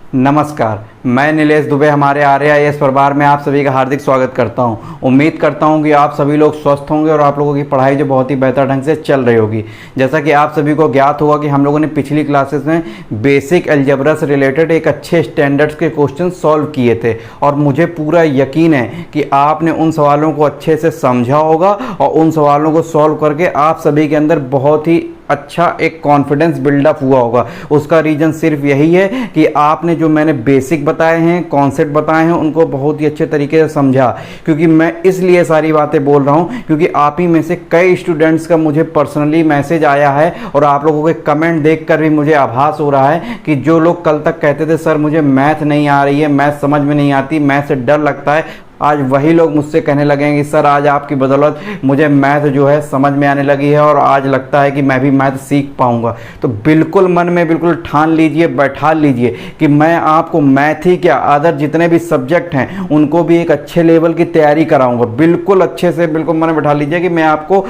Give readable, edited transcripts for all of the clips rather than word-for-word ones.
नमस्कार, मैं नीलेश दुबे हमारे RAIS परिवार में आप सभी का हार्दिक स्वागत करता हूं। उम्मीद करता हूं कि आप सभी लोग स्वस्थ होंगे और आप लोगों की पढ़ाई जो बहुत ही बेहतर ढंग से चल रही होगी। जैसा कि आप सभी को ज्ञात होगा कि हम लोगों ने पिछली क्लासेस में बेसिक अलजेब्रा से रिलेटेड एक अच्छे स्टैंडर्ड्स के क्वेश्चन सॉल्व किए थे और मुझे पूरा यकीन है कि आपने उन सवालों को अच्छे से समझा होगा और उन सवालों को सॉल्व करके आप सभी के अंदर बहुत ही अच्छा एक कॉन्फिडेंस बिल्डअप हुआ होगा। उसका रीज़न सिर्फ यही है कि आपने जो मैंने बेसिक बताए हैं, कॉन्सेप्ट बताए हैं, उनको बहुत ही अच्छे तरीके से समझा। क्योंकि मैं इसलिए सारी बातें बोल रहा हूं क्योंकि आप ही में से कई स्टूडेंट्स का मुझे पर्सनली मैसेज आया है और आप लोगों के कमेंट देखकर भी मुझे आभास हो रहा है कि जो लोग कल तक कहते थे सर मुझे मैथ नहीं आ रही है, मैथ समझ में नहीं आती, मैथ से डर लगता है, आज वही लोग मुझसे कहने लगे हैं कि सर आज आपकी बदौलत मुझे मैथ जो है समझ में आने लगी है और आज लगता है कि मैं भी मैथ सीख पाऊंगा। तो बिल्कुल मन में बिल्कुल ठान लीजिए, बैठा लीजिए कि मैं आपको मैथ ही क्या अदर जितने भी सब्जेक्ट हैं उनको भी एक अच्छे लेवल की तैयारी कराऊंगा। बिल्कुल अच्छे से बिल्कुल मन में बैठा लीजिए कि मैं आपको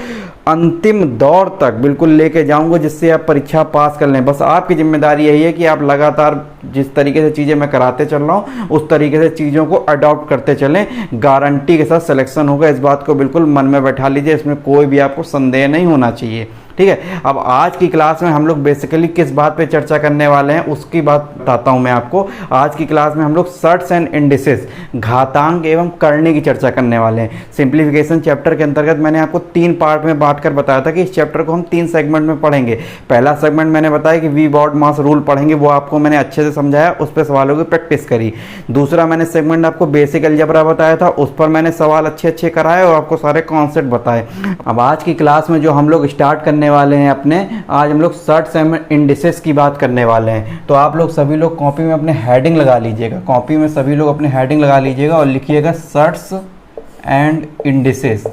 अंतिम दौर तक बिल्कुल लेके जाऊंगा जिससे आप परीक्षा पास कर लें। बस आपकी जिम्मेदारी यही है कि आप लगातार जिस तरीके से चीज़ें मैं कराते चल रहा हूँ उस तरीके से चीज़ों को अडॉप्ट करते चलें। गारंटी के साथ सिलेक्शन होगा, इस बात को बिल्कुल मन में बैठा लीजिए, इसमें कोई भी आपको संदेह नहीं होना चाहिए। ठीक है, अब आज की क्लास में हम लोग बेसिकली किस बात पे चर्चा करने वाले हैं उसकी बात बताता हूं मैं आपको। आज की क्लास में हम लोग सर्ट्स एंड इंडिसेस, घातांक एवं करनी की चर्चा करने वाले हैं। सिंप्लीफिकेशन चैप्टर के अंतर्गत मैंने आपको 3 पार्ट में बांट कर बताया था कि इस चैप्टर को हम 3 सेगमेंट में पढ़ेंगे। पहला सेगमेंट मैंने बताया कि वी बॉड मास रूल पढ़ेंगे, वो आपको मैंने अच्छे से समझाया, उस पर सवालों की प्रैक्टिस करी। दूसरा मैंने सेगमेंट आपको बेसिक अलजेब्रा बताया था, उस पर मैंने सवाल अच्छे अच्छे कराए और आपको सारे कॉन्सेप्ट बताए। अब आज की क्लास में जो हम लोग स्टार्ट करने वाले हैं आज हम लोग सर्ट्स एंड इंडिसेस की बात करने वाले हैं। तो आप लोग सभी लोग कॉपी में अपने हेडिंग लगा लीजिएगा, कॉपी में सभी लोग अपने हेडिंग लगा लीजिएगा और लिखिएगा shirts and indices.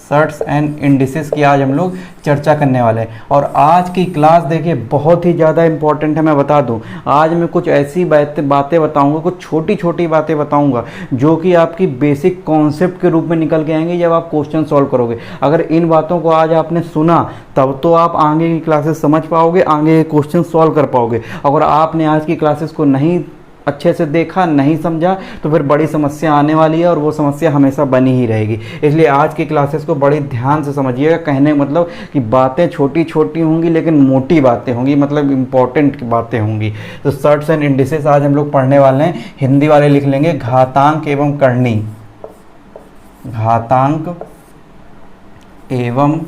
Shirts and indices की आज हम लोग चर्चा करने वाले हैं और आज की क्लास देखिए बहुत ही ज़्यादा इंपॉर्टेंट है। मैं बता दूं, आज मैं कुछ ऐसी बातें बताऊंगा, कुछ छोटी छोटी बातें बताऊंगा जो कि आपकी बेसिक कॉन्सेप्ट के रूप में निकल के आएंगे जब आप क्वेश्चन सॉल्व करोगे। अगर इन बातों को आज आपने सुना तब तो आप आगे की क्लासेस समझ पाओगे, आगे क्वेश्चन सॉल्व कर पाओगे। अगर आपने आज की क्लासेस को नहीं अच्छे से देखा, नहीं समझा, तो फिर बड़ी समस्या आने वाली है और वो समस्या हमेशा बनी ही रहेगी। इसलिए आज की क्लासेस को बड़ी ध्यान से समझिएगा। कहने मतलब कि बातें छोटी छोटी होंगी लेकिन मोटी बातें होंगी, मतलब इंपॉर्टेंट बातें होंगी। तो सर्ट्स एंड इंडिसेस आज हम लोग पढ़ने वाले हैं। हिंदी वाले लिख लेंगे घातांक एवं करनी, घातांक एवं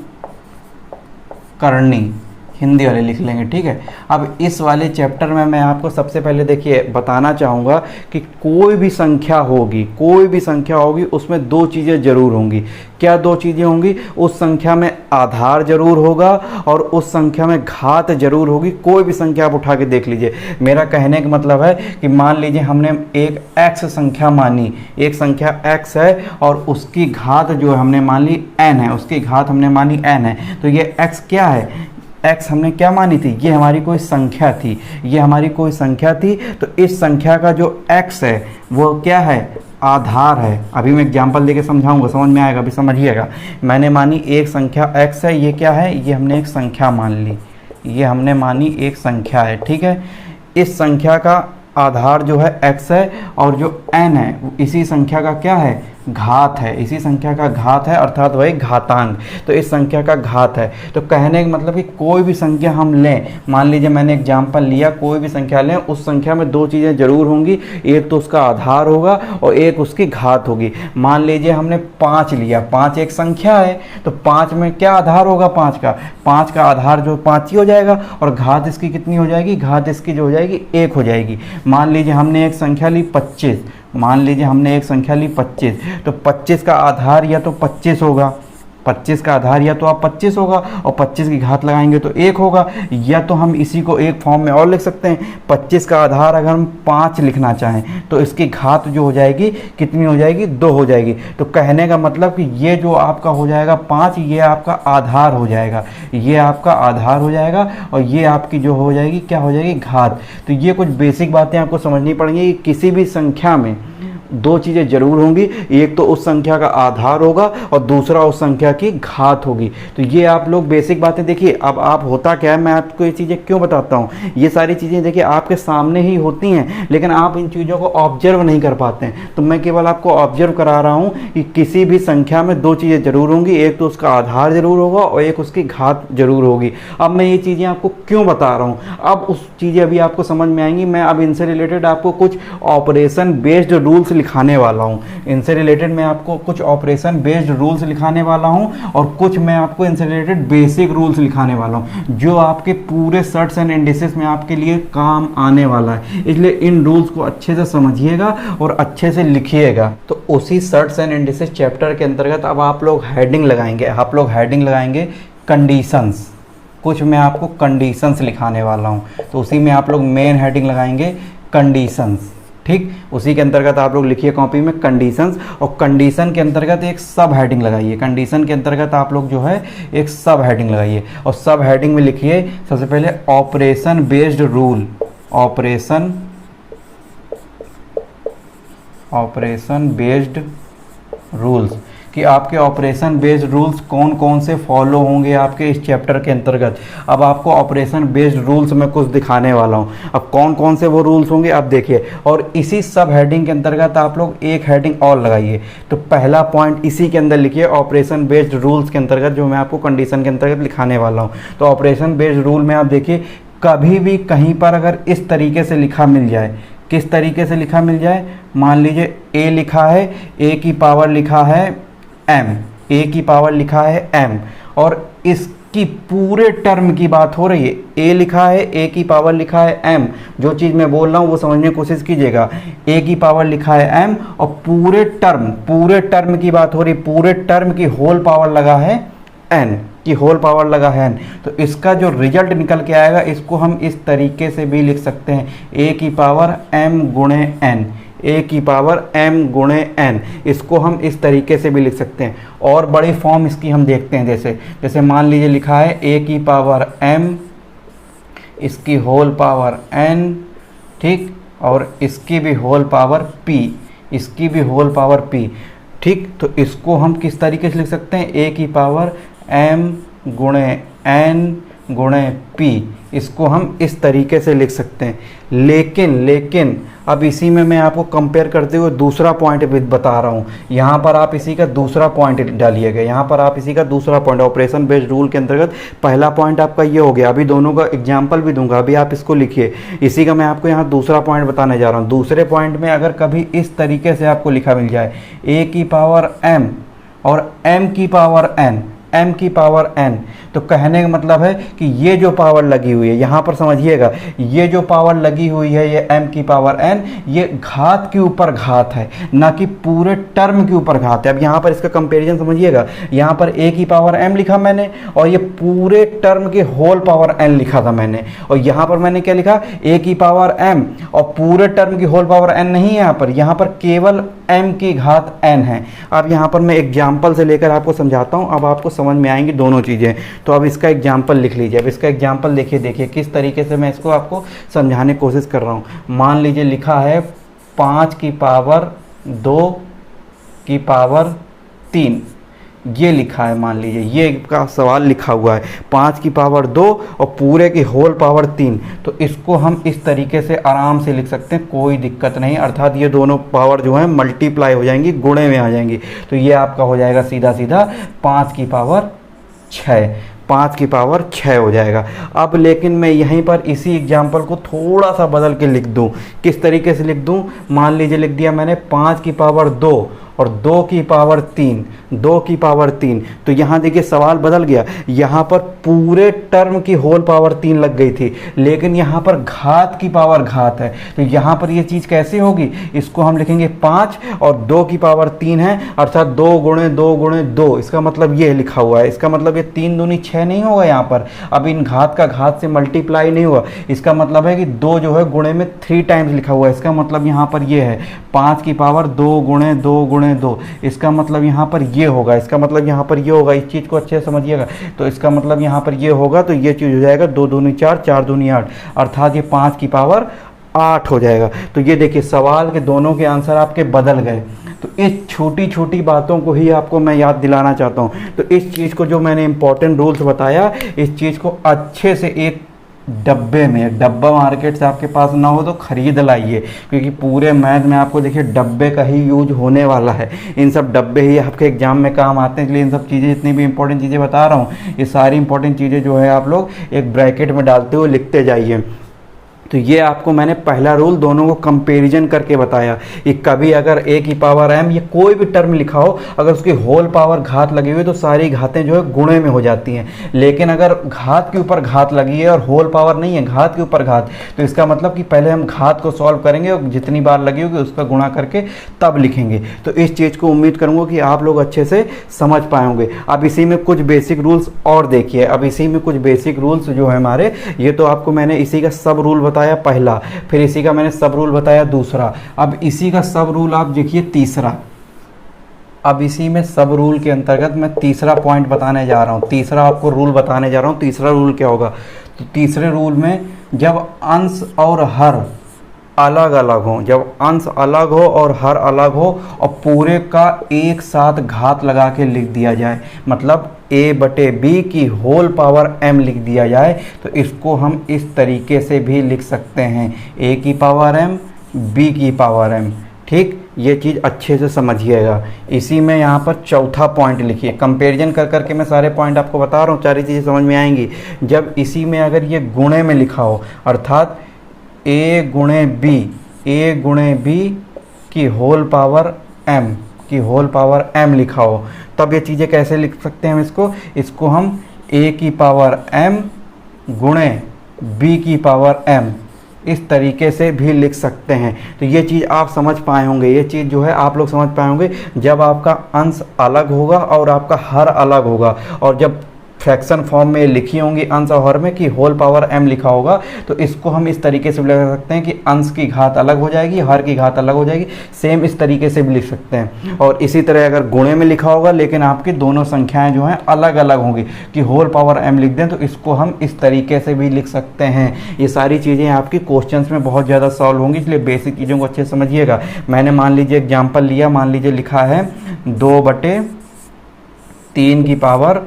करनी, हिंदी वाले लिख लेंगे। ठीक है, अब इस वाले चैप्टर में मैं आपको सबसे पहले देखिए बताना चाहूँगा कि कोई भी संख्या होगी उसमें 2 चीज़ें जरूर होंगी। क्या 2 चीज़ें होंगी? उस संख्या में आधार जरूर होगा और उस संख्या में घात जरूर होगी। कोई भी संख्या आप उठा के देख लीजिए। मेरा कहने का मतलब है कि मान लीजिए हमने एक x संख्या मानी, एक संख्या x है और उसकी घात जो है हमने मान ली n है, उसकी घात हमने मानी n है। तो ये x क्या है? x हमने क्या मानी थी? ये हमारी कोई संख्या थी, ये हमारी कोई संख्या थी। तो इस संख्या का जो x है वो क्या है? आधार है। अभी मैं एग्जांपल देके समझाऊंगा, समझ में आएगा, अभी समझिएगा। मैंने मानी एक संख्या x है, ये क्या है? ये हमने एक संख्या मान ली, ये हमने मानी एक संख्या है। ठीक है, इस संख्या का आधार जो है x है और जो n है इसी संख्या का क्या है? घात है। इसी संख्या का घात है, अर्थात वही घातांक। तो इस संख्या का घात है। तो कहने का मतलब कि कोई भी संख्या हम लें, मान लीजिए मैंने एग्जांपल लिया, कोई भी संख्या लें, उस संख्या में 2 चीज़ें जरूर होंगी। एक तो उसका आधार होगा और एक उसकी घात होगी। मान लीजिए हमने 5 लिया, 5 एक संख्या है, तो 5 में क्या आधार होगा? 5 का आधार जो 5 ही हो जाएगा और घात इसकी कितनी हो जाएगी? घात इसकी जो हो जाएगी 1 हो जाएगी। मान लीजिए हमने एक संख्या ली 25, मान लीजिए हमने एक संख्या ली 25, तो 25 का आधार या तो 25 होगा, 25 का आधार या तो आप 25 होगा और 25 की घात लगाएंगे तो 1 होगा, या तो हम इसी को एक फॉर्म में और लिख सकते हैं। 25 का आधार अगर हम 5 लिखना चाहें तो इसकी घात जो हो जाएगी कितनी हो जाएगी? 2 हो जाएगी। तो कहने का मतलब कि ये जो आपका हो जाएगा 5, ये आपका आधार हो जाएगा, ये आपका आधार हो जाएगा और ये आपकी जो हो जाएगी क्या हो जाएगी? घात। तो ये कुछ बेसिक बातें आपको समझनी पड़ेंगी कि किसी भी संख्या में दो चीज़ें जरूर होंगी, एक तो उस संख्या का आधार होगा और दूसरा उस संख्या की घात होगी। तो ये आप लोग बेसिक बातें देखिए। अब आप होता क्या है, मैं आपको ये चीज़ें क्यों बताता हूँ, ये सारी चीज़ें देखिए आपके सामने ही होती हैं, लेकिन आप इन चीज़ों को ऑब्जर्व नहीं कर पाते हैं। तो मैं केवल आपको ऑब्जर्व करा रहा हूँ कि किसी भी संख्या में दो चीज़ें जरूर होंगी, एक तो उसका आधार जरूर होगा और एक उसकी घात जरूर होगी। अब मैं ये चीज़ें आपको क्यों बता रहा हूँ, अब उस चीज़ें अभी आपको समझ में आएंगी। मैं अब इनसे रिलेटेड आपको कुछ ऑपरेशन बेस्ड रूल्स लिखाने वाला हूँ। इनसे रिलेटेड मैं आपको कुछ ऑपरेशन बेस्ड रूल्स लिखाने वाला हूँ और कुछ मैं आपको इनसे रिलेटेड बेसिक रूल्स लिखाने वाला हूँ, जो आपके पूरे सर्ट्स एंड इंडिसेस में आपके लिए काम आने वाला है। इसलिए इन रूल्स को अच्छे से समझिएगा और अच्छे से लिखिएगा। तो उसी सर्ट्स एंड इंडिसेस चैप्टर के अंतर्गत अब आप लोग हेडिंग लगाएंगे कंडीशंस। कुछ मैं आपको कंडीशंस लिखाने वाला हूँ, तो उसी में आप लोग मेन हेडिंग लगाएंगे कंडीशंस। ठीक, उसी के अंतर्गत आप लोग लिखिए कॉपी में कंडीशंस, और कंडीशन के अंतर्गत एक सब हेडिंग लगाइए। कंडीशन के अंतर्गत आप लोग जो है एक सब हेडिंग लगाइए, और सब हेडिंग में लिखिए सबसे पहले operation based rule. Operation based rules, कि आपके ऑपरेशन बेस्ड रूल्स कौन कौन से फॉलो होंगे आपके इस चैप्टर के अंतर्गत। अब आपको ऑपरेशन बेस्ड रूल्स में कुछ दिखाने वाला हूँ। अब कौन कौन से वो रूल्स होंगे आप देखिए, और इसी सब हेडिंग के अंतर्गत आप लोग एक हेडिंग और लगाइए। तो पहला पॉइंट इसी के अंदर लिखिए, ऑपरेशन बेस्ड रूल्स के अंतर्गत जो मैं आपको कंडीशन के अंतर्गत लिखाने वाला हूँ। तो ऑपरेशन बेस्ड रूल में आप देखिए, कभी भी कहीं पर अगर इस तरीके से लिखा मिल जाए, किस तरीके से लिखा मिल जाए, मान लीजिए ए लिखा है, ए की पावर लिखा है m, a की पावर लिखा है m, और इसकी पूरे टर्म की बात हो रही है। a लिखा है, a की पावर लिखा है m, जो चीज़ मैं बोल रहा हूँ वो समझने की कोशिश कीजिएगा। a की पावर लिखा है m और पूरे टर्म की बात हो रही, पूरे टर्म की होल पावर लगा है n, की होल पावर लगा है n। तो इसका जो रिजल्ट निकल के आएगा, इसको हम इस तरीके से भी लिख सकते हैं, a की पावर m गुणे n, a की पावर m गुणे n। इसको हम इस तरीके से भी लिख सकते हैं। और बड़ी फॉर्म इसकी हम देखते हैं, जैसे मान लीजिए लिखा है a की पावर m, इसकी होल पावर n, ठीक, और इसकी भी होल पावर p, इसकी भी होल पावर p, ठीक। तो इसको हम किस तरीके से लिख सकते हैं, a की पावर m गुणे n गुणे p, इसको हम इस तरीके से लिख सकते हैं। लेकिन अब इसी में मैं आपको कंपेयर करते हुए दूसरा पॉइंट भी बता रहा हूँ। यहाँ पर आप इसी का दूसरा पॉइंट डालिएगा, यहाँ पर आप इसी का दूसरा पॉइंट, ऑपरेशन बेस्ड रूल के अंतर्गत पहला पॉइंट आपका ये हो गया। अभी दोनों का एग्जाम्पल भी दूंगा, अभी आप इसको लिखिए। इसी का मैं आपको यहाँ दूसरा पॉइंट बताने जा रहा हूँ। दूसरे पॉइंट में अगर कभी इस तरीके से आपको लिखा मिल जाए, a की पावर m और m की पावर n, m की पावर n, तो कहने का मतलब है कि ये जो पावर लगी हुई है, यहाँ पर समझिएगा, ये जो पावर लगी हुई है ये m की पावर n, ये घात के ऊपर घात है, ना कि पूरे टर्म के ऊपर घात है। अब यहाँ पर इसका कंपैरिजन समझिएगा, यहाँ पर a की पावर m लिखा मैंने और ये पूरे टर्म के होल पावर n लिखा था मैंने, और यहाँ पर मैंने क्या लिखा, a की पावर m और पूरे टर्म की होल पावर n नहीं है यहाँ पर केवल m की घात n है। अब यहाँ पर मैं एग्जाम्पल से लेकर आपको समझाता हूँ, अब आपको समझ में आएंगी दोनों चीज़ें। तो अब इसका एग्जाम्पल लिख लीजिए। अब इसका एग्जाम्पल देखिए किस तरीके से मैं इसको आपको समझाने की कोशिश कर रहा हूँ। मान लीजिए लिखा है 5 की पावर 2 की पावर 3, ये लिखा है, मान लीजिए ये का सवाल लिखा हुआ है 5 की पावर 2 और पूरे की होल पावर 3। तो इसको हम इस तरीके से आराम से लिख सकते हैं, कोई दिक्कत नहीं। अर्थात ये दोनों पावर जो है मल्टीप्लाई हो जाएंगी, गुणे में आ जाएंगी। तो ये आपका हो जाएगा सीधा 5 की पावर 6, 5 की पावर 6 हो जाएगा। अब लेकिन मैं यहीं पर इसी एग्जाम्पल को थोड़ा सा बदल के लिख दूं। किस तरीके से लिख दूं, मान लीजिए लिख दिया मैंने 5 की पावर 2 और 2 की पावर 3, 2 की पावर 3। तो यहाँ देखिए सवाल बदल गया, यहाँ पर पूरे टर्म की होल पावर 3 लग गई थी, लेकिन यहाँ पर घात की पावर घात है। तो यहाँ पर ये चीज़ कैसे होगी, इसको हम लिखेंगे 5 और 2 की पावर 3 है, अर्थात 2 गुणे 2 गुणे 2। इसका मतलब ये लिखा हुआ है, इसका मतलब ये 3 दूनी 6 नहीं होगा यहाँ पर। अब इन घात का घात से मल्टीप्लाई नहीं हुआ, इसका मतलब है कि 2 जो है गुणे में 3 टाइम्स लिखा हुआ है। इसका मतलब यहाँ पर ये है 5 की पावर 2 गुणे 2 गुणे 2। इसका मतलब यहाँ पर ये होगा, इसका मतलब यहाँ पर ये होगा। इस चीज़ को अच्छे से समझिएगा। तो इसका मतलब यहाँ पर ये होगा, तो ये चीज़ हो जाएगा 2 दूनी 4, 4 दूनी 8, अर्थात ये 5 की पावर 8 हो जाएगा। तो ये देखिए सवाल के दोनों के आंसर आपके बदल गए। तो इस छोटी छोटी बातों को ही आपको मैं याद दिलाना चाहता हूँ। तो इस चीज़ को जो मैंने इंपॉर्टेंट रूल्स बताया, इस चीज़ को अच्छे से एक डब्बे में, डब्बा मार्केट से आपके पास ना हो तो ख़रीद लाइए, क्योंकि पूरे मैथ में आपको देखिए डब्बे का ही यूज होने वाला है। इन सब डब्बे ही आपके एग्जाम में काम आते हैं, इसलिए इन सब चीज़ें, जितनी भी इंपॉर्टेंट चीज़ें बता रहा हूँ, ये सारी इंपॉर्टेंट चीज़ें जो है आप लोग एक ब्रैकेट में डालते हुए लिखते जाइए। तो ये आपको मैंने पहला रूल दोनों को कंपैरिजन करके बताया कि कभी अगर a की पावर m ये कोई भी टर्म लिखा हो, अगर उसकी होल पावर घात लगी हुई है तो सारी घातें जो है गुणे में हो जाती हैं। लेकिन अगर घात के ऊपर घात लगी है और होल पावर नहीं है, घात के ऊपर घात, तो इसका मतलब कि पहले हम घात को सॉल्व करेंगे और जितनी बार लगी होगी उसका गुणा करके तब लिखेंगे। तो इस चीज़ को उम्मीद करूँगा कि आप लोग अच्छे से समझ पाए होंगे। अब इसी में कुछ बेसिक रूल्स और देखिए, अब इसी में कुछ बेसिक रूल्स जो है हमारे, ये तो आपको मैंने इसी का सब रूल बताया पहला, फिर इसी का मैंने सब रूल बताया दूसरा, अब इसी का सब रूल आप देखिए तीसरा। अब इसी में सब रूल के अंतर्गत मैं तीसरा पॉइंट बताने जा रहा हूँ, तीसरा आपको रूल बताने जा रहा हूँ। तीसरा रूल क्या होगा? तो तीसरे रूल में जब अंश और हर अलग अलग हो, जब अंश अलग हो और हर अलग हो और पूरे का एक साथ घात लगा के लिख दिया जाए, मतलब a/b की होल पावर m लिख दिया जाए, तो इसको हम इस तरीके से भी लिख सकते हैं, a की पावर m, b की पावर m। ठीक, ये चीज़ अच्छे से समझिएगा। इसी में यहाँ पर चौथा पॉइंट लिखिए, कंपैरिजन कर करके मैं सारे पॉइंट आपको बता रहा हूँ, सारी चीज़ें समझ में आएंगी। जब इसी में अगर ये गुणे में लिखा हो, अर्थात a गुणे b की होल पावर m की होल पावर m लिखा हो, तब ये चीज़ें कैसे लिख सकते हैं हम इसको हम a की पावर m गुणे b की पावर m इस तरीके से भी लिख सकते हैं। तो ये चीज़ आप समझ पाए होंगे, ये चीज़ जो है आप लोग समझ पाए होंगे जब आपका अंश अलग होगा और आपका हर अलग होगा, और जब फ्रैक्शन फॉर्म में लिखी होंगी अंश और हर में कि होल पावर m लिखा होगा, तो इसको हम इस तरीके से भी लिख सकते हैं कि अंश की घात अलग हो जाएगी, हर की घात अलग हो जाएगी, सेम इस तरीके से भी लिख सकते हैं। और इसी तरह अगर गुणे में लिखा होगा लेकिन आपकी दोनों संख्याएं जो हैं अलग अलग होंगी कि होल पावर m लिख दें, तो इसको हम इस तरीके से भी लिख सकते हैं। ये सारी चीज़ें आपकी क्वेश्चंस में बहुत ज़्यादा सॉल्व होंगी, इसलिए बेसिक चीज़ों को अच्छे से समझिएगा। मैंने मान लीजिए एग्जाम्पल लिया, मान लीजिए लिखा है 2/3 की पावर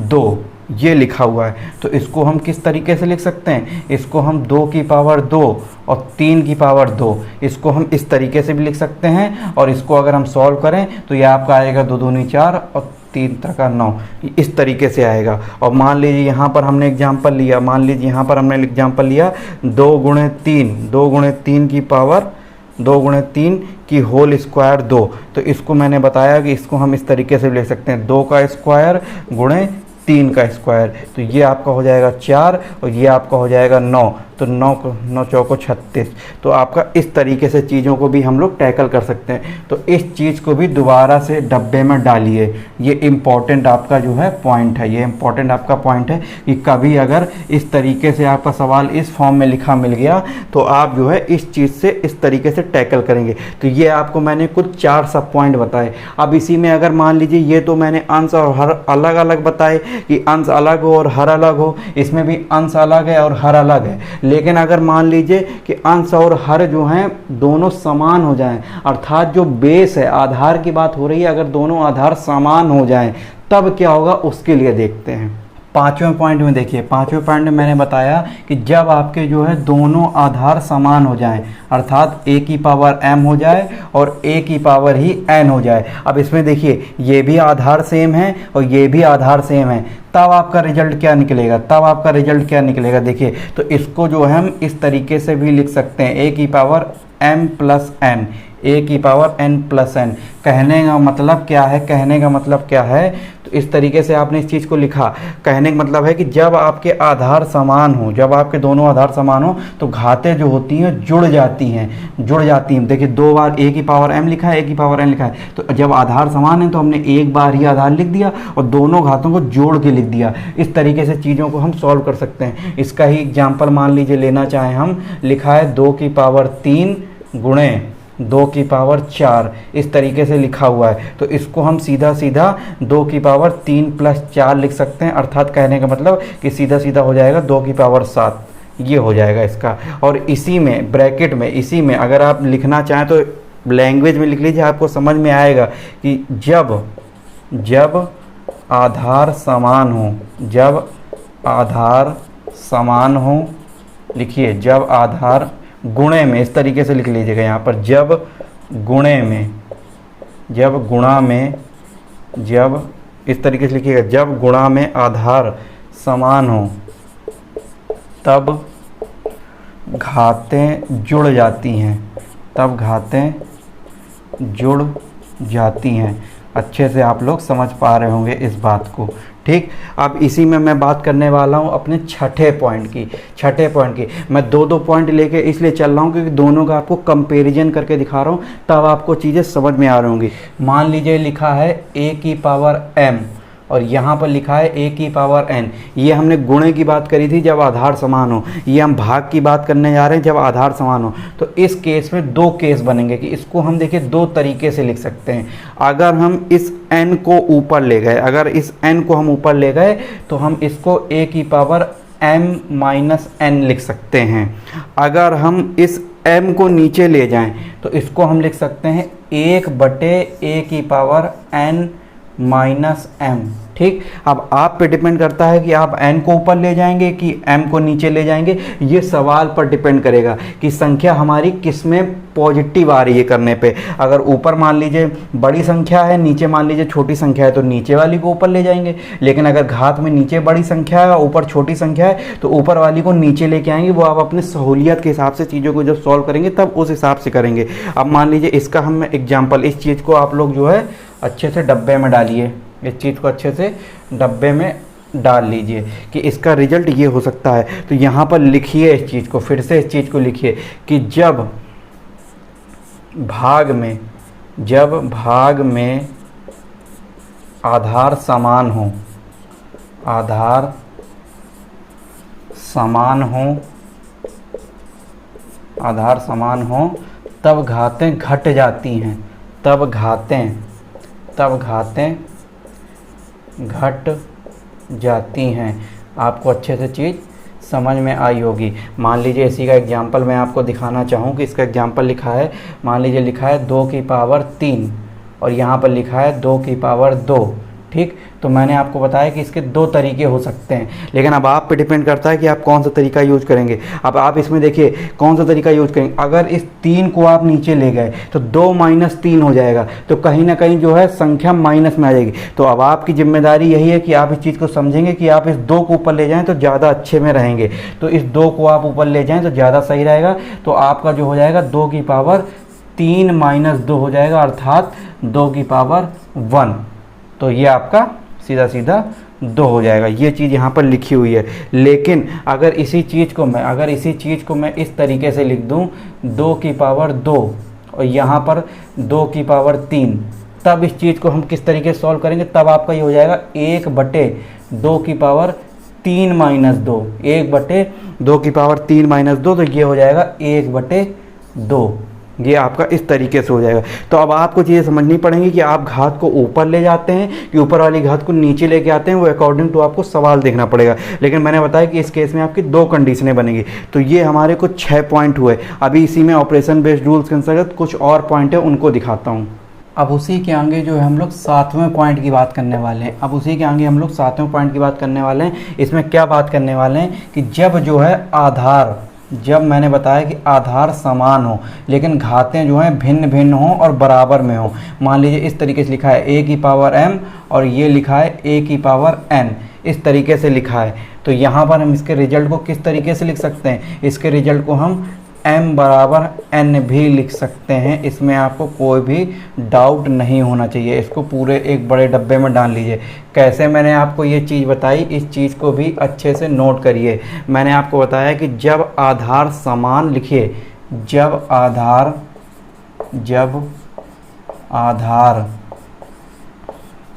2, ये लिखा हुआ है, तो इसको हम किस तरीके से लिख सकते हैं? इसको हम 2 की पावर 2 और 3 की पावर 2, इसको हम इस तरीके से भी लिख सकते हैं। और इसको अगर हम सॉल्व करें तो ये आपका आएगा 2 दूनी 4 और 3 तक 9, इस तरीके से आएगा। और मान लीजिए यहाँ पर हमने एग्जाम्पल लिया, मान लीजिए यहाँ पर हमने एग्जाम्पल लिया 2 गुणे 3 की पावर 2 गुणे 3 की होल स्क्वायर 2, तो इसको मैंने बताया कि इसको हम इस तरीके से भी लिख सकते हैं 2 का स्क्वायर गुणे 3 का स्क्वायर, तो ये आपका हो जाएगा 4 और ये आपका हो जाएगा 9, तो 9 चौको 36। तो आपका इस तरीके से चीज़ों को भी हम लोग टैकल कर सकते हैं। तो इस चीज़ को भी दोबारा से डब्बे में डालिए, ये इम्पॉर्टेंट आपका जो है पॉइंट है, ये इम्पॉर्टेंट आपका पॉइंट है कि कभी अगर इस तरीके से आपका सवाल इस फॉर्म में लिखा मिल गया तो आप जो है इस चीज़ से इस तरीके से टैकल करेंगे। तो ये आपको मैंने कुछ 4 सब पॉइंट बताए। अब इसी में अगर मान लीजिए ये तो मैंने अंश और हर अलग अलग बताए कि अंश अलग हो और हर अलग हो, इसमें भी अंश अलग है और हर अलग है। लेकिन अगर मान लीजिए कि अंश और हर जो हैं दोनों समान हो जाएं, अर्थात जो बेस है, आधार की बात हो रही है, अगर दोनों आधार समान हो जाएं तब क्या होगा उसके लिए देखते हैं। 5वें पॉइंट में देखिए, 5वें पॉइंट में मैंने बताया कि जब आपके जो है दोनों आधार समान हो जाएं, अर्थात a की पावर m हो जाए और a की पावर ही n हो जाए। अब इसमें देखिए ये भी आधार सेम है और ये भी आधार सेम है, तब आपका रिजल्ट क्या निकलेगा? देखिए, तो इसको जो है हम इस तरीके से भी लिख सकते हैं a की power m plus n, a की पावर n प्लस n। कहने का मतलब क्या है? तो इस तरीके से आपने इस चीज़ को लिखा। कहने का मतलब है कि जब आपके आधार समान हो, जब आपके दोनों आधार समान हो तो घातें जो होती हैं जुड़ जाती हैं। देखिए 2 बार a की पावर m लिखा है, a की पावर n लिखा है, तो जब आधार समान है तो हमने एक बार ही आधार लिख दिया और दोनों घातों को जोड़ के लिख दिया। इस तरीके से चीज़ों को हम सॉल्व कर सकते हैं। इसका ही एग्जाम्पल मान लीजिए लेना चाहें हम, लिखा है 2 की पावर 3 गुणे 2 की पावर 4, इस तरीके से लिखा हुआ है। तो इसको हम सीधा 2 की पावर 3 प्लस 4 लिख सकते हैं, अर्थात कहने का मतलब कि सीधा हो जाएगा 2 की पावर 7। ये हो जाएगा इसका। और इसी में ब्रैकेट में, इसी में अगर आप लिखना चाहें तो लैंग्वेज में लिख लीजिए, आपको समझ में आएगा कि जब आधार समान हो, जब आधार समान हो, लिखिए जब आधार गुणे में, इस तरीके से लिख लीजिएगा यहाँ पर, जब गुणे में, जब गुणा में, जब इस तरीके से लिखिएगा, जब गुणा में आधार समान हो तब घातें जुड़ जाती हैं, तब घातें जुड़ जाती हैं। अच्छे से आप लोग समझ पा रहे होंगे इस बात को, ठीक। अब इसी में मैं बात करने वाला हूँ अपने छठे पॉइंट की। मैं दो पॉइंट लेके इसलिए चल रहा हूँ क्योंकि दोनों का आपको कंपैरिजन करके दिखा रहा हूँ, तब आपको चीज़ें समझ में आ रही होंगी। मान लीजिए लिखा है a की पावर m और यहाँ पर लिखा है a की पावर n। ये हमने गुणे की बात करी थी जब आधार समान हो, ये हम भाग की बात करने जा रहे हैं जब आधार समान हो। तो इस केस में दो केस बनेंगे कि इसको हम देखिए दो तरीके से लिख सकते हैं। अगर हम इस n को ऊपर ले गए, अगर इस n को हम ऊपर ले गए तो हम इसको a की पावर m माइनस n लिख सकते हैं। अगर हम इस m को नीचे ले जाएं तो इसको हम लिख सकते हैं 1/a की पावर n माइनस m, ठीक। अब आप पे डिपेंड करता है कि आप n को ऊपर ले जाएंगे कि m को नीचे ले जाएंगे, ये सवाल पर डिपेंड करेगा कि संख्या हमारी किस में पॉजिटिव आ रही है करने पे। अगर ऊपर मान लीजिए बड़ी संख्या है, नीचे मान लीजिए छोटी संख्या है, तो नीचे वाली को ऊपर ले जाएंगे। लेकिन अगर घात में नीचे बड़ी संख्या है और ऊपर छोटी संख्या है तो ऊपर वाली को नीचे लेके आएंगे। वो आप अपने सहूलियत के हिसाब से चीज़ों को जब सॉल्व करेंगे तब उस हिसाब से करेंगे। अब मान लीजिए इसका हम एग्जाम्पल, इस चीज़ को आप लोग जो है अच्छे से डब्बे में डालिए, इस चीज़ को अच्छे से डब्बे में डाल लीजिए कि इसका रिजल्ट ये हो सकता है। तो यहाँ पर लिखिए इस चीज़ को, फिर से इस चीज़ को लिखिए कि जब भाग में आधार समान हो, आधार समान हो, आधार समान हो तब घातें घट जाती हैं, तब घातें घट जाती हैं। आपको अच्छे से चीज़ समझ में आई होगी। मान लीजिए इसी का एग्जाम्पल मैं आपको दिखाना चाहूँ कि इसका एग्जाम्पल लिखा है, मान लीजिए लिखा है 2 की पावर 3 और यहाँ पर लिखा है 2 की पावर 2, ठीक। तो मैंने आपको बताया कि इसके दो तरीके हो सकते हैं, लेकिन अब आप पे डिपेंड करता है कि आप कौन सा तरीका यूज़ करेंगे। अब आप इसमें देखिए कौन सा तरीका यूज़ करेंगे। अगर इस 3 को आप नीचे ले गए तो 2 माइनस 3 हो जाएगा, तो कहीं ना कहीं जो है संख्या माइनस में आ जाएगी। तो अब आपकी जिम्मेदारी यही है कि आप इस चीज़ को समझेंगे कि आप इस 2 को ऊपर ले जाएँ तो ज़्यादा अच्छे में रहेंगे। तो इस 2 को आप ऊपर ले जाएँ तो ज़्यादा सही रहेगा। तो आपका जो हो जाएगा 2 की पावर 3 माइनस 2 हो जाएगा, अर्थात 2 की पावर 1। तो ये आपका सीधा सीधा 2 हो जाएगा। ये चीज़ यहाँ पर लिखी हुई है। लेकिन अगर इसी चीज़ को मैं इस तरीके से लिख दूँ 2 की पावर 2 और यहाँ पर 2 की पावर 3, तब इस चीज़ को हम किस तरीके से सॉल्व करेंगे, तब आपका ये हो जाएगा 1/2 की पावर 3 माइनस 2, 1/2 की पावर 3 माइनस 2, तो ये हो जाएगा 1/2। ये आपका इस तरीके से हो जाएगा। तो अब आपको चीज़ें समझनी पड़ेंगी कि आप घात को ऊपर ले जाते हैं कि ऊपर वाली घात को नीचे लेके आते हैं, वो अकॉर्डिंग टू आपको सवाल देखना पड़ेगा। लेकिन मैंने बताया कि इस केस में आपकी 2 कंडीशनें बनेगी। तो ये हमारे कुछ 6 पॉइंट हुए। अभी इसी में ऑपरेशन बेस्ड रूल्स के अंतर्गत कुछ और पॉइंट है, उनको दिखाता हूँ। अब उसी के आगे जो है हम लोग 7वें पॉइंट की बात करने वाले हैं। इसमें क्या बात करने वाले हैं कि जब जो है आधार, जब मैंने बताया कि आधार समान हो लेकिन घातें जो हैं भिन्न भिन्न हों और बराबर में हो। मान लीजिए इस तरीके से लिखा है a की पावर m और ये लिखा है a की पावर n, इस तरीके से लिखा है। तो यहाँ पर हम इसके रिजल्ट को किस तरीके से लिख सकते हैं, इसके रिजल्ट को हम m बराबर n भी लिख सकते हैं। इसमें आपको कोई भी डाउट नहीं होना चाहिए। इसको पूरे एक बड़े डब्बे में डाल लीजिए। कैसे मैंने आपको ये चीज़ बताई, इस चीज़ को भी अच्छे से नोट करिए। मैंने आपको बताया कि जब आधार समान, लिखिए जब आधार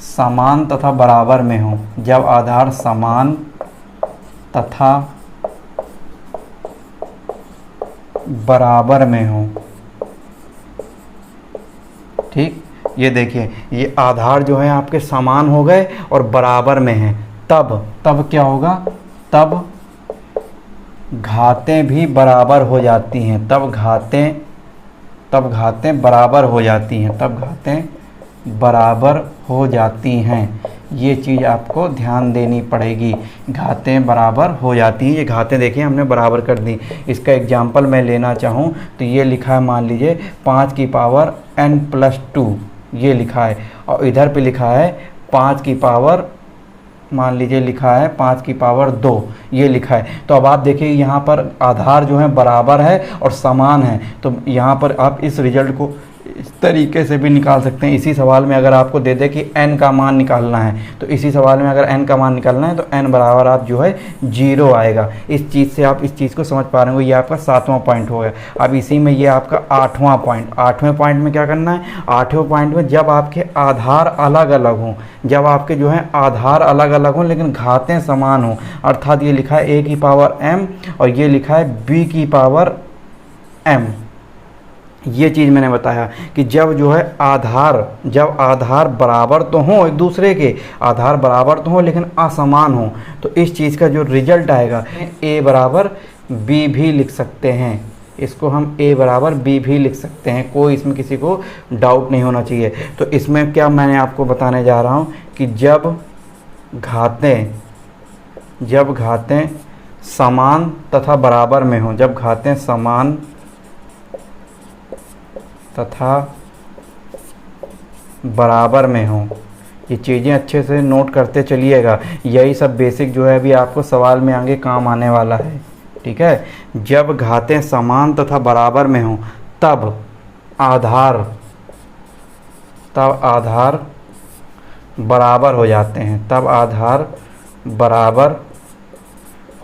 समान तथा बराबर में हो, जब आधार समान तथा बराबर में हो, ठीक। ये देखिए ये आधार जो है आपके समान हो गए और बराबर में है, तब क्या होगा, तब घातें भी बराबर हो जाती हैं, तब घातें बराबर हो जाती हैं, तब घातें बराबर हो जाती हैं। ये चीज़ आपको ध्यान देनी पड़ेगी, घातें बराबर हो जाती हैं। ये घातें देखिए हमने बराबर कर दी। इसका एग्जाम्पल मैं लेना चाहूँ तो ये लिखा है, मान लीजिए 5 की पावर n+2 ये लिखा है, और इधर पे लिखा है 5 की पावर, मान लीजिए लिखा है 5 की पावर 2 ये लिखा है। तो अब आप देखिए यहाँ पर आधार जो है बराबर है और समान है, तो यहाँ पर आप इस रिजल्ट को इस तरीके से भी निकाल सकते हैं। इसी सवाल में अगर आपको दे दे कि n का मान निकालना है, तो इसी सवाल में अगर n का मान निकालना है तो n बराबर आप जो है 0 आएगा। इस चीज़ से आप इस चीज़ को समझ पा रहे हो। ये आपका 7वां पॉइंट हो गया। अब इसी में ये आपका 8वां पॉइंट, 8वें पॉइंट में क्या करना है, 8वें पॉइंट में जब आपके आधार अलग अलग हों, जब आपके जो है आधार अलग अलग हों लेकिन घातें समान हों, अर्थात ये लिखा है a की पावर m और ये लिखा है b की पावर m। ये चीज़ मैंने बताया कि जब जो है जब आधार बराबर तो हों, एक दूसरे के आधार बराबर तो हों लेकिन असमान हों, तो इस चीज़ का जो रिजल्ट आएगा a बराबर b भी लिख सकते हैं। इसको हम a बराबर b भी लिख सकते हैं, कोई इसमें किसी को डाउट नहीं होना चाहिए। तो इसमें क्या मैंने आपको बताने जा रहा हूँ कि जब घातें समान तथा बराबर में हों, जब घातें समान तथा बराबर में हों, ये चीज़ें अच्छे से नोट करते चलिएगा। यही सब बेसिक जो है अभी आपको सवाल में आगे काम आने वाला है, ठीक है। जब घातें समान तथा बराबर में हों तब आधार बराबर हो जाते हैं, तब आधार बराबर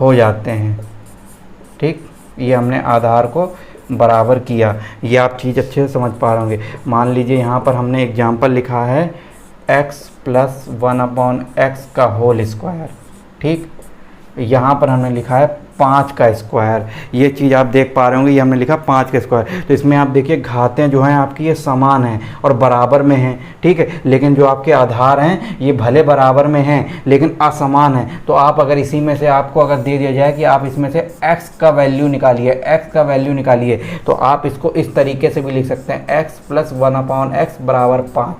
हो जाते हैं, ठीक। ये हमने आधार को बराबर किया। ये आप चीज़ अच्छे से समझ पा रहे होंगे। मान लीजिए यहाँ पर हमने एग्जाम्पल लिखा है x + 1/x का होल स्क्वायर, ठीक। यहाँ पर हमने लिखा है 5 का स्क्वायर। ये चीज़ आप देख पा रहे होंगे, ये हमने लिखा 5 का स्क्वायर। तो इसमें आप देखिए घातें जो हैं आपकी ये समान हैं और बराबर में हैं, ठीक है। लेकिन जो आपके आधार हैं ये भले बराबर में हैं लेकिन असमान हैं। तो आप अगर इसी में से आपको अगर दे दिया जाए कि आप इसमें से x का वैल्यू निकालिए, तो आप इसको इस तरीके से भी लिख सकते हैं, x + 1/x बराबर 5।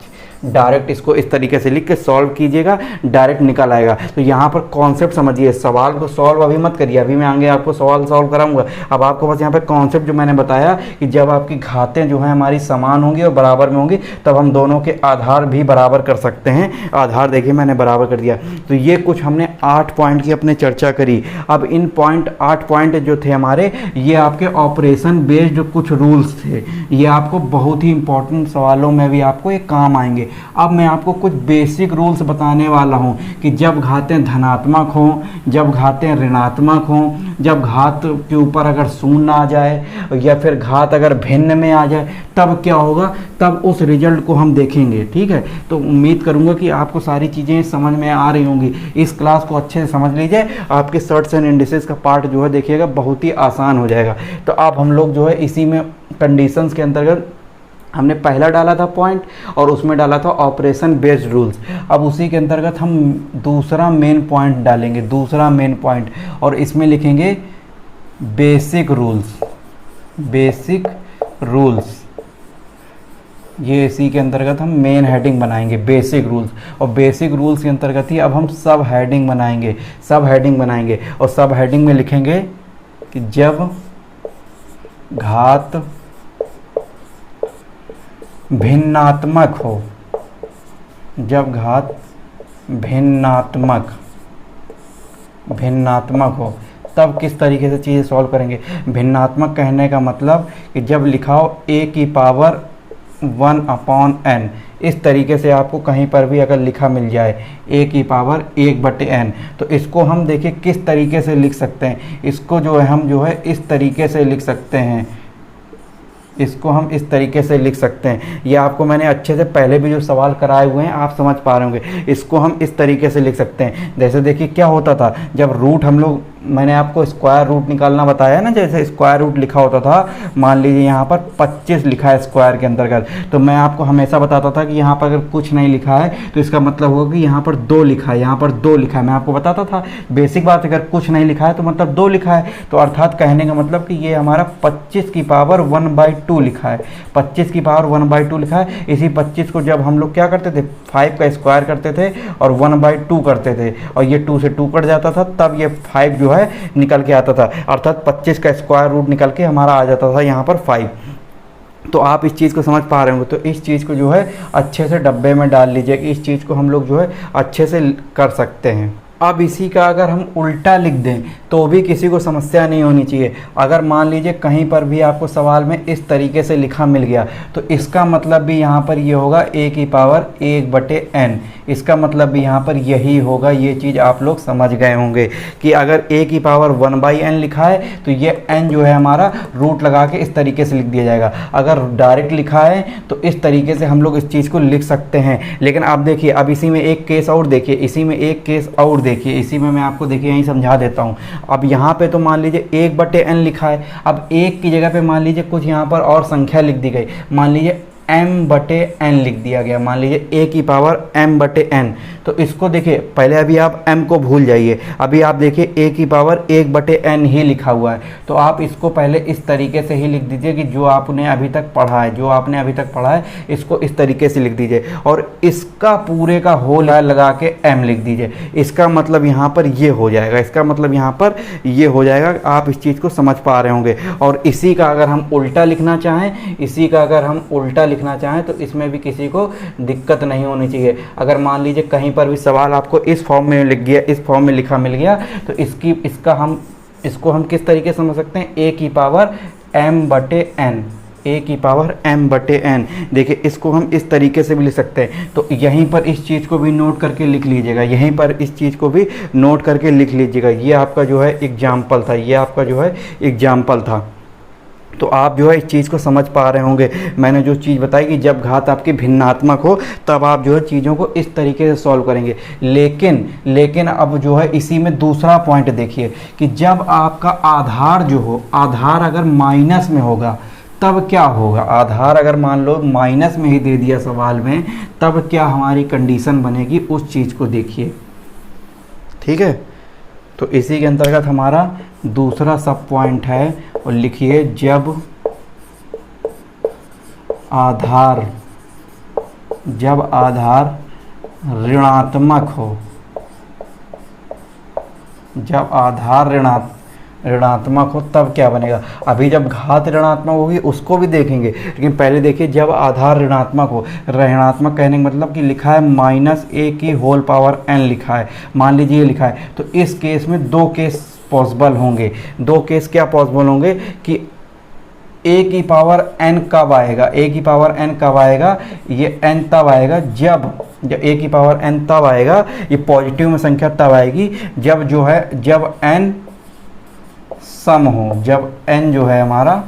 डायरेक्ट इसको इस तरीके से लिख के सॉल्व कीजिएगा, डायरेक्ट निकल आएगा। तो यहाँ पर कॉन्सेप्ट समझिए, सवाल को सॉल्व अभी मत करिए, अभी मैं आगे आपको सवाल सॉल्व कराऊंगा। अब आपको बस यहाँ पे कॉन्सेप्ट जो मैंने बताया कि जब आपकी घातें जो हैं हमारी समान होंगी और बराबर में होंगी तब हम दोनों के आधार भी बराबर कर सकते हैं। आधार देखिए मैंने बराबर कर दिया। तो ये कुछ हमने 8 पॉइंट की अपने चर्चा करी। अब इन 8 पॉइंट जो थे हमारे, ये आपके ऑपरेशन बेस्ड जो कुछ रूल्स थे, ये आपको बहुत ही इंपॉर्टेंट सवालों में भी आपको ये काम आएंगे। अब मैं आपको कुछ बेसिक रूल्स बताने वाला हूं कि जब घातें धनात्मक हों, जब घातें ऋणात्मक हों, जब घात के ऊपर अगर शून्य आ जाए या फिर घात अगर भिन्न में आ जाए तब क्या होगा, तब उस रिजल्ट को हम देखेंगे, ठीक है। तो उम्मीद करूंगा कि आपको सारी चीज़ें समझ में आ रही होंगी। इस क्लास को अच्छे से समझ लीजिए, आपके सर्ट्स एंड इंडिसेस का पार्ट जो है देखिएगा बहुत ही आसान हो जाएगा। तो अब हम लोग जो है इसी में कंडीशंस के अंतर्गत हमने पहला डाला था पॉइंट और उसमें डाला था ऑपरेशन बेस्ड रूल्स। अब उसी के अंतर्गत हम दूसरा मेन पॉइंट डालेंगे, दूसरा मेन पॉइंट, और इसमें लिखेंगे बेसिक रूल्स। ये इसी के अंतर्गत हम मेन हेडिंग बनाएंगे बेसिक रूल्स, और बेसिक रूल्स के अंतर्गत ही अब हम सब हेडिंग बनाएंगे और सब हेडिंग में लिखेंगे कि जब घात भिन्नात्मक हो, जब घात भिन्नात्मक हो तब किस तरीके से चीज़ें सॉल्व करेंगे। भिन्नात्मक कहने का मतलब कि जब लिखाओ a की पावर 1/n, इस तरीके से आपको कहीं पर भी अगर लिखा मिल जाए a की पावर 1/n, तो इसको हम देखिए किस तरीके से लिख सकते हैं। इसको जो है हम जो है इस तरीके से लिख सकते हैं, इसको हम इस तरीके से लिख सकते हैं। ये आपको मैंने अच्छे से पहले भी जो सवाल कराए हुए हैं आप समझ पा रहे होंगे। इसको हम इस तरीके से लिख सकते हैं। जैसे देखिए क्या होता था, जब रूट हम लोग मैंने आपको स्क्वायर रूट निकालना बताया ना, जैसे स्क्वायर रूट लिखा होता था, मान लीजिए यहाँ पर 25 लिखा है स्क्वायर के अंतर्गत, तो मैं आपको हमेशा बताता था कि यहाँ पर अगर कुछ नहीं लिखा है तो इसका मतलब होगा कि यहाँ पर 2 लिखा है, यहाँ पर 2 लिखा है। मैं आपको बताता था बेसिक बात, अगर कुछ नहीं लिखा है तो मतलब 2 लिखा है, तो अर्थात कहने का मतलब कि ये हमारा 25 की पावर 1/2 लिखा है, 25 की पावर 1/2 लिखा है। इसी 25 को जब हम लोग क्या करते थे, 5 का स्क्वायर करते थे और 1/2 करते थे, और ये 2 से 2 कट जाता था, तब ये 5 जो है निकल के आता था, अर्थात 25 का स्क्वायर रूट निकल के हमारा आ जाता था यहाँ पर 5। तो आप इस चीज़ को समझ पा रहे होंगे। तो इस चीज़ को जो है अच्छे से डब्बे में डाल लीजिए कि इस चीज़ को हम लोग जो है अच्छे से कर सकते हैं। अब इसी का अगर हम उल्टा लिख दें तो भी किसी को समस्या नहीं होनी चाहिए। अगर मान लीजिए कहीं पर भी आपको सवाल में इस तरीके से लिखा मिल गया तो इसका मतलब भी यहाँ पर ये होगा a की पावर 1/n, इसका मतलब भी यहाँ पर यही होगा। ये चीज़ आप लोग समझ गए होंगे कि अगर a की पावर 1/n लिखा है तो ये n जो है हमारा रूट लगा के इस तरीके से लिख दिया जाएगा। अगर डायरेक्ट लिखा है तो इस तरीके से हम लोग इस चीज़ को लिख सकते हैं। लेकिन आप देखिए, अब इसी में एक केस और देखिए, इसी में एक केस और देखिए, इसी में मैं आपको देखिए यहीं समझा देता हूँ। अब यहाँ पे तो मान लीजिए 1/n लिखा है, अब 1 की जगह पे मान लीजिए कुछ यहाँ पर और संख्या लिख दी गई, मान लीजिए m/n लिख दिया गया, मान लीजिए a की पावर m/n। तो इसको देखिए, पहले अभी आप m को भूल जाइए, अभी आप देखिए a की पावर 1/n ही लिखा हुआ है। तो आप इसको पहले इस तरीके से ही लिख दीजिए कि जो आपने अभी तक पढ़ा है, जो आपने अभी तक पढ़ा है इसको इस तरीके से लिख दीजिए, और इसका पूरे का होल लगा के m लिख दीजिए। इसका मतलब यहाँ पर ये हो जाएगा, इसका मतलब यहाँ पर ये हो जाएगा। आप इस चीज़ को समझ पा रहे होंगे। और इसी का अगर हम उल्टा लिखना चाहें, इसी का अगर हम उल्टा लिखना चाहें तो इसमें भी किसी को दिक्कत नहीं होनी चाहिए। अगर मान लीजिए कहीं पर भी सवाल आपको इस फॉर्म में लिख गया, इस फॉर्म में लिखा मिल गया, तो इसको हम किस तरीके से समझ सकते हैं, a की पावर m/n, a की पावर m/n। देखिए इसको हम इस तरीके से भी लिख सकते हैं। तो यहीं पर इस चीज़ को भी नोट करके लिख लीजिएगा, यहीं पर इस चीज़ को भी नोट करके लिख लीजिएगा। ये आपका जो है एग्जाम्पल था, ये आपका जो है एग्जाम्पल था। तो आप जो है इस चीज़ को समझ पा रहे होंगे। मैंने जो चीज़ बताई कि जब घात आपकी भिन्नात्मक हो तब आप जो है चीज़ों को इस तरीके से सॉल्व करेंगे। लेकिन अब जो है इसी में दूसरा पॉइंट देखिए कि जब आपका आधार जो हो, आधार अगर माइनस में होगा तब क्या होगा। आधार अगर मान लो माइनस में ही दे दिया सवाल में, तब क्या हमारी कंडीशन बनेगी, उस चीज़ को देखिए। ठीक है, तो इसी के अंतर्गत हमारा दूसरा सब पॉइंट है, और लिखिए जब आधार ऋणात्मक हो, जब आधार ऋणात्मक हो तब क्या बनेगा। अभी जब घात ऋणात्मक होगी उसको भी देखेंगे, लेकिन पहले देखिए जब आधार ऋणात्मक हो। ऋणात्मक कहने का मतलब कि लिखा है -a की होल पावर n लिखा है, मान लीजिए ये लिखा है। तो इस केस में 2 केस पॉसिबल होंगे। 2 केस क्या पॉसिबल होंगे कि a की पावर n कब आएगा, a की पावर n कब आएगा, ये n तब आएगा जब a की पावर n तब आएगा, ये पॉजिटिव में संख्या तब आएगी जब n सम हो, जब n जो है हमारा,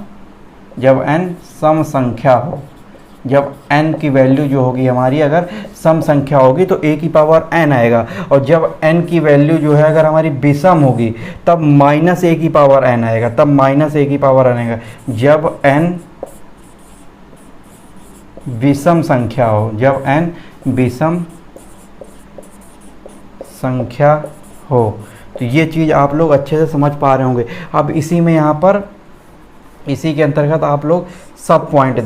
जब n सम संख्या हो, जब n की वैल्यू जो होगी हमारी अगर सम संख्या होगी तो a की पावर n आएगा। और जब n की वैल्यू जो है अगर हमारी विषम होगी तब -a की पावर n आएगा, तब -a की पावर n आएगा। जब n विषम संख्या हो, जब n विषम संख्या हो, तो ये चीज़ आप लोग अच्छे से समझ पा रहे होंगे। अब इसी में यहाँ पर इसी के अंतर्गत आप लोग सब पॉइंट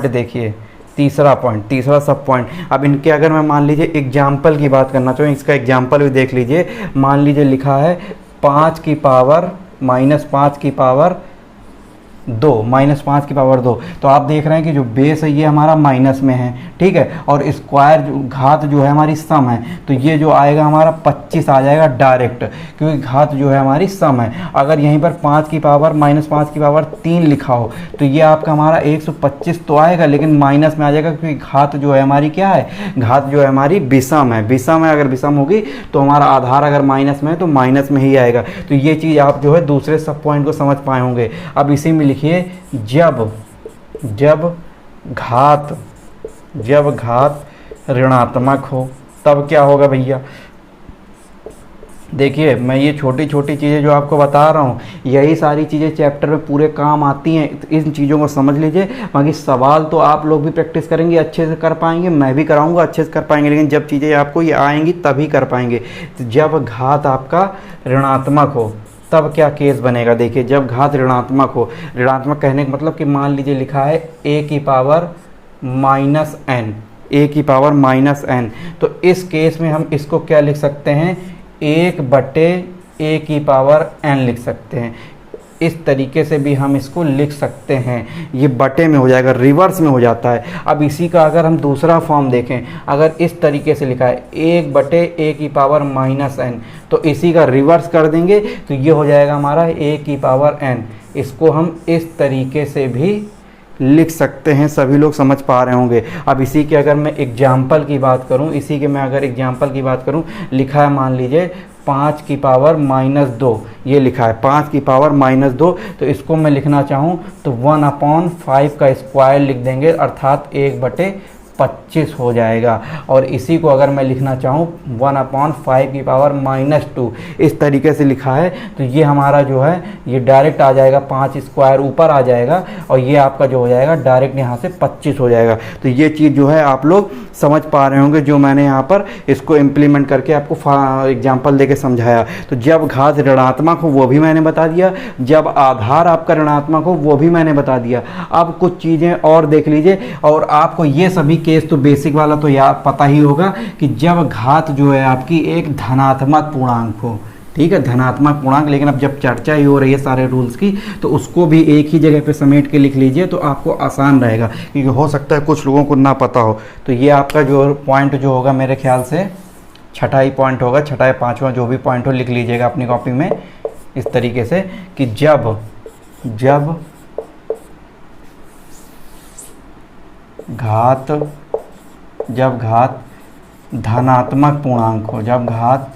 देखिए, तीसरा सब पॉइंट। अब इनके अगर मैं मान लीजिए एग्जाम्पल की बात करना चाहूँ, इसका एग्जाम्पल भी देख लीजिए। मान लीजिए लिखा है 5 की पावर -5 की पावर 2, -5 की पावर 2। तो आप देख रहे हैं कि जो बेस है ये हमारा माइनस में है, ठीक है, और स्क्वायर घात जो है हमारी सम है, तो ये जो आएगा हमारा 25 आ जाएगा डायरेक्ट, क्योंकि घात जो है हमारी सम है। अगर यहीं पर 5 की पावर -5 की पावर 3 लिखा हो तो ये आपका हमारा 125 तो आएगा, लेकिन माइनस में आ जाएगा, क्योंकि घात जो है हमारी क्या है, घात जो है हमारी विषम है। अगर विषम होगी तो हमारा आधार अगर माइनस में है तो माइनस में ही आएगा। तो ये चीज़ आप जो है दूसरे सब पॉइंट को समझ पाए होंगे। अब इसी में लिखिए जब घात ऋणात्मक हो तब क्या होगा भैया, देखिए मैं ये छोटी छोटी चीज़ें जो आपको बता रहा हूँ, यही सारी चीज़ें चैप्टर में पूरे काम आती हैं। तो इन चीज़ों को समझ लीजिए। बाकी सवाल तो आप लोग भी प्रैक्टिस करेंगे, अच्छे से कर पाएंगे, मैं भी कराऊंगा, अच्छे से कर पाएंगे, लेकिन जब चीज़ें आपको ये आएंगी तभी कर पाएंगे। तो जब घात आपका ऋणात्मक हो तब क्या केस बनेगा। देखिए जब घात ऋणात्मक हो, ऋणात्मक कहने का मतलब कि मान लीजिए लिखा है a की पावर माइनस एन, a की पावर माइनस एन, तो इस केस में हम इसको क्या लिख सकते हैं, 1/a की पावर n लिख सकते हैं। इस तरीके से भी हम इसको लिख सकते हैं। ये बटे में हो जाएगा, रिवर्स में हो जाता है। अब इसी का अगर हम दूसरा फॉर्म देखें, अगर इस तरीके से लिखा है 1/a की पावर माइनस n, तो इसी का रिवर्स कर देंगे तो ये हो जाएगा हमारा a की पावर n। इसको हम इस तरीके से भी लिख सकते हैं, सभी लोग समझ पा रहे होंगे। अब इसी के अगर मैं एग्जाम्पल की बात करूं, इसी के मैं अगर एग्जाम्पल की बात करूं, लिखा है मान लीजिए 5 की पावर -2, ये लिखा है 5 की पावर -2, तो इसको मैं लिखना चाहूँ तो 1/5 का स्क्वायर लिख देंगे, अर्थात 1/25 हो जाएगा। और इसी को अगर मैं लिखना चाहूँ 1/5 की पावर -2, इस तरीके से लिखा है, तो ये हमारा जो है ये डायरेक्ट आ जाएगा, 5 स्क्वायर ऊपर आ जाएगा और ये आपका जो हो जाएगा डायरेक्ट यहाँ से 25 हो जाएगा। तो ये चीज़ जो है आप लोग समझ पा रहे होंगे, जो मैंने यहाँ पर इसको इम्प्लीमेंट करके आपको एग्जाम्पल देके समझाया। तो जब घात ऋणात्मक हो वो भी मैंने बता दिया, जब आधार आपका ऋणात्मक हो वो भी मैंने बता दिया। अब कुछ चीज़ें और देख लीजिए, और आपको ये सभी केस तो बेसिक वाला तो याद पता ही होगा कि जब घात जो है आपकी एक धनात्मक पूर्णांक हो, ठीक है, धनात्मक पूर्णांक। लेकिन अब जब चर्चा ही हो रही है सारे रूल्स की, तो उसको भी एक ही जगह पे समेट के लिख लीजिए तो आपको आसान रहेगा, क्योंकि हो सकता है कुछ लोगों को ना पता हो। तो ये आपका जो पॉइंट जो होगा मेरे ख्याल से छठा ही पॉइंट होगा, छठा या पाँचवा जो भी पॉइंट हो लिख लीजिएगा अपनी कॉपी में इस तरीके से कि जब घात धनात्मक पूर्णांक हो, जब घात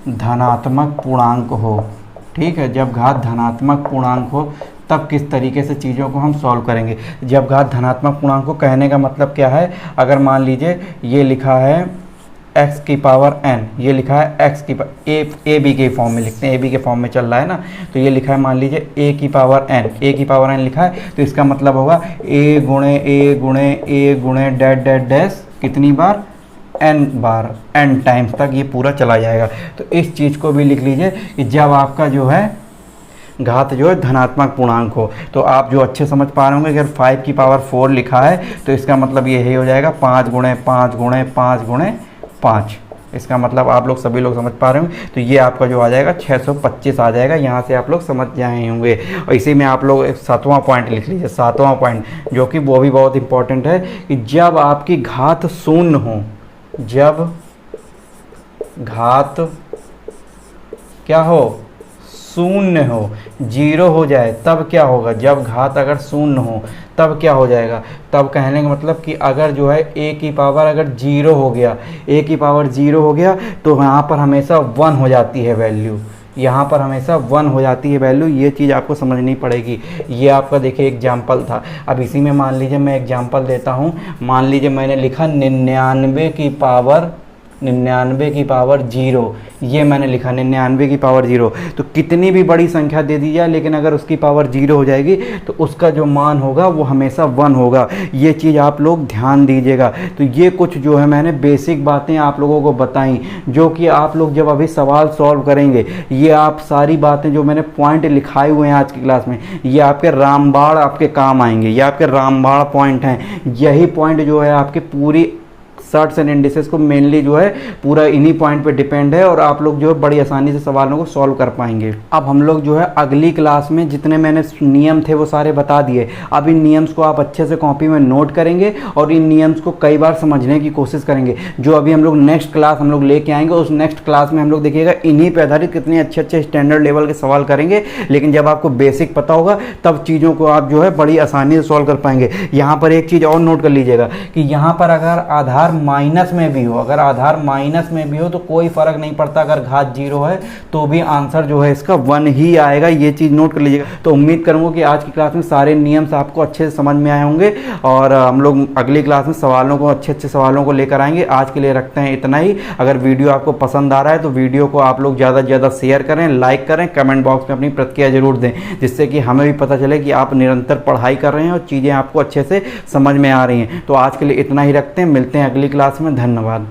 धनात्मक पूर्णांक हो, ठीक है, जब घात धनात्मक पूर्णांक हो तब किस तरीके से चीज़ों को हम सॉल्व करेंगे। जब घात धनात्मक पूर्णांक को कहने का मतलब क्या है, अगर मान लीजिए ये लिखा है x की पावर n, ये लिखा है x की ए बी के फॉर्म में लिखते हैं, ए बी के फॉर्म में चल रहा है ना, तो ये लिखा है मान लीजिए a की पावर n लिखा है, तो इसका मतलब होगा a गुणे डैश डैश डैश कितनी बार, n बार, n टाइम्स तक ये पूरा चला जाएगा। तो इस चीज़ को भी लिख लीजिए कि जब आपका जो है घात जो है धनात्मक पूर्णांक हो, तो आप जो अच्छे समझ पा रहे होंगे, अगर 5 की पावर 4 लिखा है तो इसका मतलब ये ही हो जाएगा 5 गुणे 5 गुणे 5 गुणे 5। इसका मतलब आप लोग सभी लोग समझ पा रहे होंगे। तो ये आपका जो आ जाएगा 625 आ जाएगा। यहाँ से आप लोग समझ जाए होंगे। और इसी में आप लोग 7वां पॉइंट लिख लीजिए, 7वां पॉइंट जो कि वो भी बहुत इंपॉर्टेंट है कि जब आपकी घात शून्य हो, जब घात क्या हो, शून्य हो, जीरो हो जाए, तब क्या होगा। जब घात अगर शून्य हो तब क्या हो जाएगा, तब कहने का मतलब कि अगर जो है a की पावर अगर जीरो हो गया, a की पावर जीरो हो गया तो यहाँ पर हमेशा 1 हो जाती है वैल्यू, यहाँ पर हमेशा 1 हो जाती है वैल्यू। ये चीज़ आपको समझनी पड़ेगी। ये आपका देखिए एग्जाम्पल था। अब इसी में मान लीजिए मैं एग्जाम्पल देता हूँ। मान लीजिए मैंने लिखा 99 की पावर 0, ये मैंने लिखा 99 की पावर 0। तो कितनी भी बड़ी संख्या दे दी जाए, लेकिन अगर उसकी पावर 0 हो जाएगी तो उसका जो मान होगा वो हमेशा 1 होगा। ये चीज़ आप लोग ध्यान दीजिएगा। तो ये कुछ जो है मैंने बेसिक बातें आप लोगों को बताई, जो कि आप लोग जब अभी सवाल सॉल्व करेंगे, ये आप सारी बातें जो मैंने पॉइंट लिखाए हुए हैं आज की क्लास में, ये आपके रामबाण आपके काम आएंगे। ये आपके रामबाण पॉइंट हैं। यही पॉइंट जो है आपकी पूरी सर्ट्स एंड इंडिसेस को मेनली जो है पूरा इन्हीं पॉइंट पे डिपेंड है, और आप लोग जो है बड़ी आसानी से सवालों को सॉल्व कर पाएंगे। अब हम लोग जो है अगली क्लास में जितने मैंने नियम थे वो सारे बता दिए। अब इन नियम्स को आप अच्छे से कॉपी में नोट करेंगे और इन नियम्स को कई बार समझने की कोशिश करेंगे। जो अभी हम लोग नेक्स्ट क्लास हम लोग लेके आएंगे, उस नेक्स्ट क्लास में हम लोग देखिएगा इन्हीं पे आधारित कितने अच्छे अच्छे स्टैंडर्ड लेवल के सवाल करेंगे। लेकिन जब आपको बेसिक पता होगा तब चीज़ों को आप जो है बड़ी आसानी से सॉल्व कर पाएंगे। यहाँ पर एक चीज़ और नोट कर लीजिएगा कि यहाँ पर अगर आधार माइनस में भी हो, अगर आधार माइनस में भी हो तो कोई फ़र्क नहीं पड़ता, अगर घात 0 है तो भी आंसर जो है इसका 1 ही आएगा, ये चीज़ नोट कर लीजिएगा। तो उम्मीद करूँगा कि आज की क्लास में सारे नियम्स आपको अच्छे से समझ में आए होंगे और हम लोग अगली क्लास में सवालों को, अच्छे अच्छे सवालों को लेकर आएंगे। आज के लिए रखते हैं इतना ही। अगर वीडियो आपको पसंद आ रहा है तो वीडियो को आप लोग ज़्यादा से ज़्यादा शेयर करें, लाइक करें, कमेंट बॉक्स में अपनी प्रतिक्रिया जरूर दें, जिससे कि हमें भी पता चले कि आप निरंतर पढ़ाई कर रहे हैं और चीज़ें आपको अच्छे से समझ में आ रही हैं। तो आज के लिए इतना ही रखते हैं, मिलते हैं अगली क्लास में। धन्यवाद।